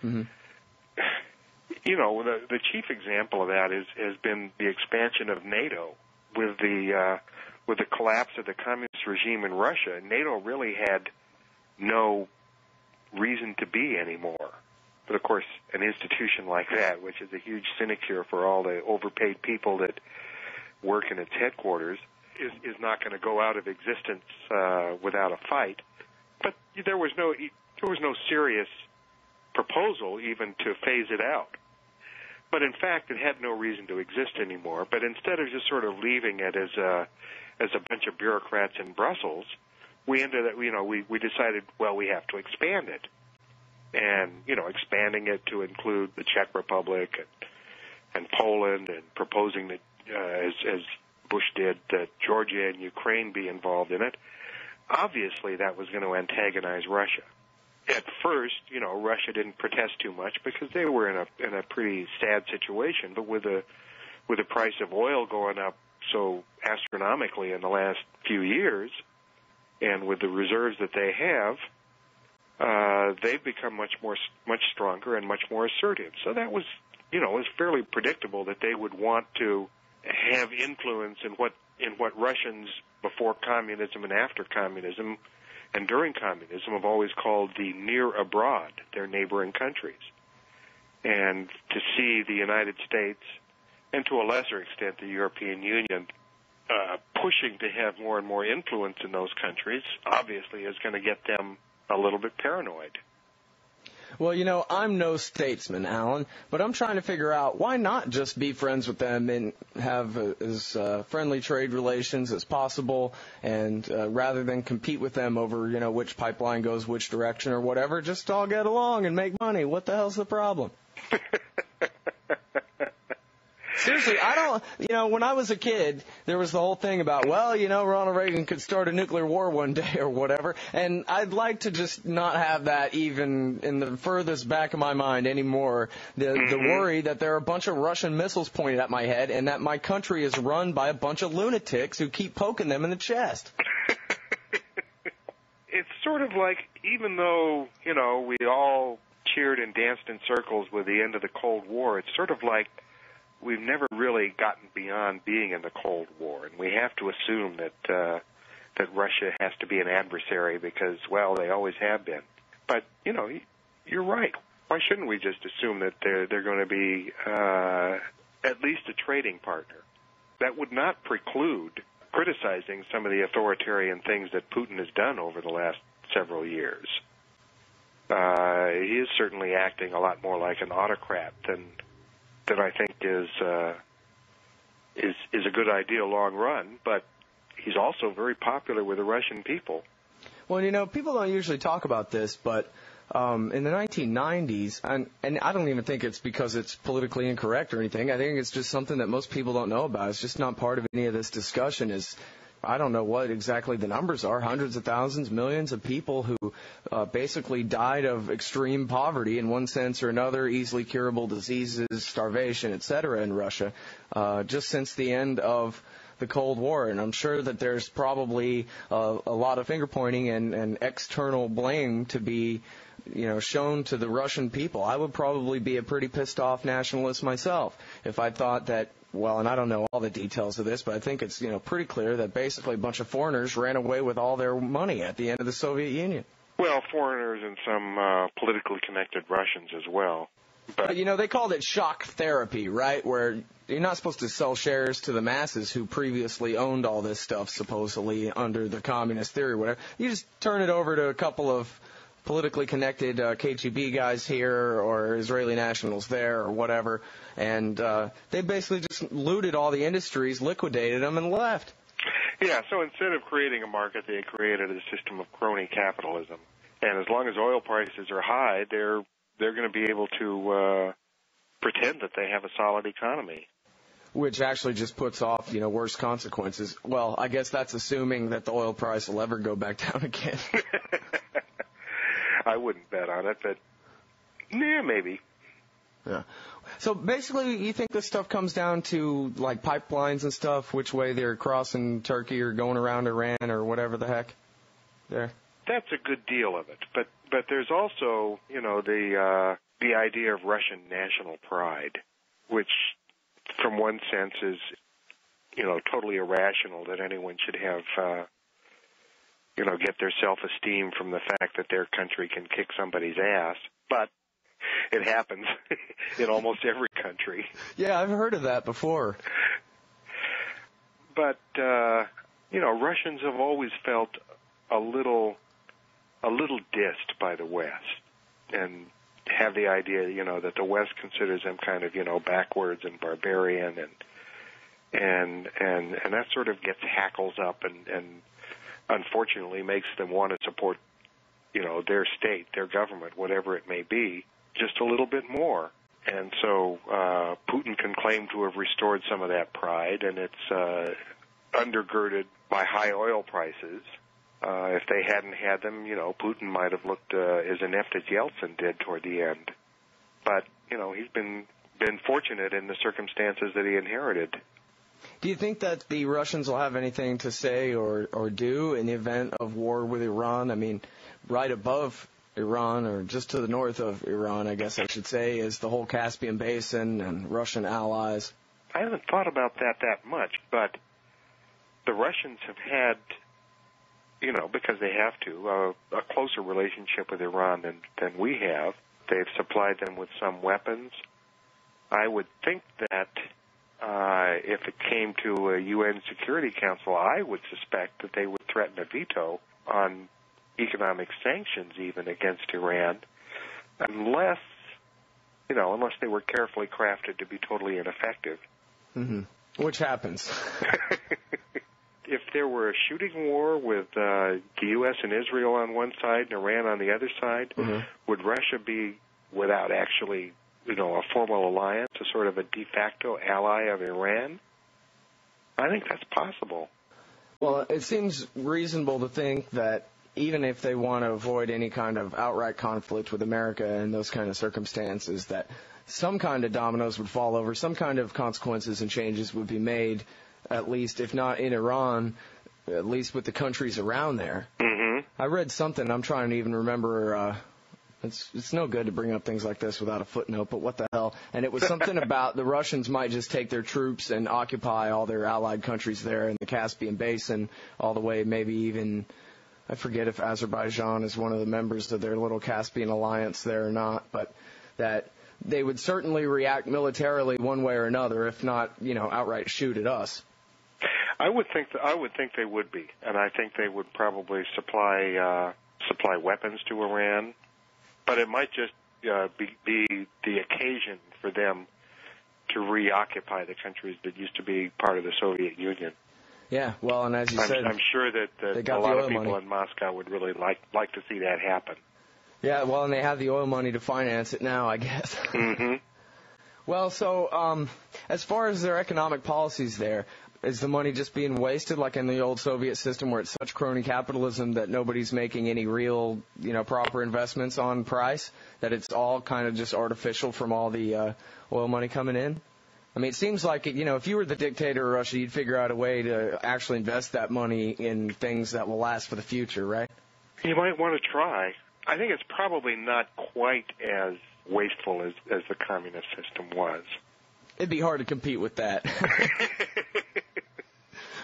Mm-hmm. The chief example of that has been the expansion of NATO with the collapse of the communist regime in Russia. NATO really had no reason to be anymore. But of course, an institution like that, which is a huge sinecure for all the overpaid people that work in its headquarters, is not going to go out of existence without a fight. But there was no serious proposal even to phase it out. But in fact, it had no reason to exist anymore. But instead of just sort of leaving it as a bunch of bureaucrats in Brussels, we decided, well, we have to expand it, and expanding it to include the Czech Republic and Poland, and proposing that as Bush did, that Georgia and Ukraine be involved in it. Obviously, that was going to antagonize Russia. At first, Russia didn't protest too much because they were in a pretty sad situation. But with the price of oil going up so astronomically in the last few years, and with the reserves that they have, they've become much stronger and much more assertive. So that was, it was fairly predictable that they would want to have influence in what Russians before communism and after communism and during communism have always called the near abroad, their neighboring countries. And to see the United States, and to a lesser extent the European Union, pushing to have more and more influence in those countries, obviously is going to get them a little bit paranoid. Well, I'm no statesman, Alan, but I'm trying to figure out why not just be friends with them and have as friendly trade relations as possible, and rather than compete with them over, which pipeline goes which direction or whatever, just all get along and make money. What the hell's the problem? Seriously, when I was a kid, there was the whole thing about, Ronald Reagan could start a nuclear war one day or whatever, and I'd like to just not have that even in the furthest back of my mind anymore. The worry that there are a bunch of Russian missiles pointed at my head and that my country is run by a bunch of lunatics who keep poking them in the chest. It's sort of like, even though, we all cheered and danced in circles with the end of the Cold War, it's sort of like we've never really gotten beyond being in the Cold War, and we have to assume that Russia has to be an adversary because, well, they always have been. But you're right. Why shouldn't we just assume that they're going to be at least a trading partner? That would not preclude criticizing some of the authoritarian things that Putin has done over the last several years. He is certainly acting a lot more like an autocrat than I think is a good idea long run, but he's also very popular with the Russian people. Well, people don't usually talk about this, but in the 1990s, and I don't even think it's because it's politically incorrect or anything. I think it's just something that most people don't know about. It's just not part of any of this discussion. I don't know what exactly the numbers are, hundreds of thousands, millions of people who basically died of extreme poverty in one sense or another, easily curable diseases, starvation, etc. in Russia, just since the end of the Cold War. And I'm sure that there's probably a lot of finger-pointing and external blame to be shown to the Russian people. I would probably be a pretty pissed-off nationalist myself if I thought that, well, and I don't know all the details of this, but I think it's pretty clear that basically a bunch of foreigners ran away with all their money at the end of the Soviet Union. Well, foreigners and some politically connected Russians as well. But they called it shock therapy, right, where you're not supposed to sell shares to the masses who previously owned all this stuff, supposedly, under the communist theory or whatever. You just turn it over to a couple of politically connected KGB guys here or Israeli nationals there or whatever, and they basically just looted all the industries, liquidated them, and left. Yeah, so instead of creating a market, they created a system of crony capitalism. And as long as oil prices are high, they're going to be able to pretend that they have a solid economy. Which actually just puts off, worse consequences. Well, I guess that's assuming that the oil price will ever go back down again. I wouldn't bet on it, but yeah, maybe. Yeah. So basically, you think this stuff comes down to like pipelines and stuff, which way they're crossing Turkey or going around Iran or whatever the heck there? That's a good deal of it, but there's also, the idea of Russian national pride, which from one sense is, totally irrational that anyone should have, get their self-esteem from the fact that their country can kick somebody's ass. But it happens in almost every country. Yeah, I've heard of that before. But, Russians have always felt a little dissed by the West, and have the idea, that the West considers them kind of, backwards and barbarian, and that sort of gets hackles up and unfortunately makes them want to support, their state, their government, whatever it may be, just a little bit more. And so Putin can claim to have restored some of that pride, and it's undergirded by high oil prices. If they hadn't had them, Putin might have looked as inept as Yeltsin did toward the end. But, he's been fortunate in the circumstances that he inherited. Do you think that the Russians will have anything to say or do in the event of war with Iran? I mean, right above Iran, or just to the north of Iran, I guess I should say, is the whole Caspian Basin and Russian allies. I haven't thought about that much, but the Russians have had, because they have to, a closer relationship with Iran than we have. They've supplied them with some weapons. I would think that if it came to a UN Security Council, I would suspect that they would threaten a veto on economic sanctions even against Iran, unless they were carefully crafted to be totally ineffective. Mm-hmm. Which happens. If there were a shooting war with the U.S. and Israel on one side and Iran on the other side, mm-hmm. would Russia be, without actually, a formal alliance, a sort of a de facto ally of Iran? I think that's possible. Well, it seems reasonable to think that even if they want to avoid any kind of outright conflict with America in those kind of circumstances, that some kind of dominoes would fall over, some kind of consequences and changes would be made, at least, if not in Iran, at least with the countries around there. Mm-hmm. I read something, I'm trying to even remember, it's no good to bring up things like this without a footnote, but what the hell. And it was something about the Russians might just take their troops and occupy all their allied countries there in the Caspian Basin, all the way maybe even, I forget if Azerbaijan is one of the members of their little Caspian alliance there or not, but that they would certainly react militarily one way or another, if not, outright shoot at us. I would think they would be, and I think they would probably supply weapons to Iran, but it might just be the occasion for them to reoccupy the countries that used to be part of the Soviet Union. Yeah, well, and as you said, I'm sure that a lot of people in Moscow would really like to see that happen. Yeah, well, and they have the oil money to finance it now, I guess. Mm-hmm. Well, so as far as their economic policies there, is the money just being wasted like in the old Soviet system where it's such crony capitalism that nobody's making any real, proper investments on price, that it's all kind of just artificial from all the oil money coming in? I mean, it seems like, if you were the dictator of Russia, you'd figure out a way to actually invest that money in things that will last for the future, right? You might want to try. I think it's probably not quite as wasteful as the communist system was. It'd be hard to compete with that.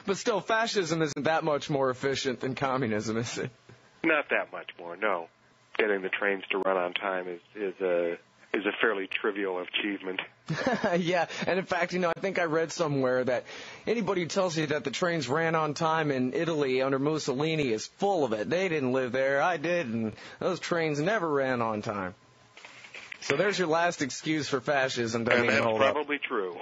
But still, fascism isn't that much more efficient than communism, is it? Not that much more, no. Getting the trains to run on time is a fairly trivial achievement. Yeah, and in fact, I think I read somewhere that anybody who tells you that the trains ran on time in Italy under Mussolini is full of it. They didn't live there, I did, and those trains never ran on time. So there's your last excuse for fascism. And that's probably true.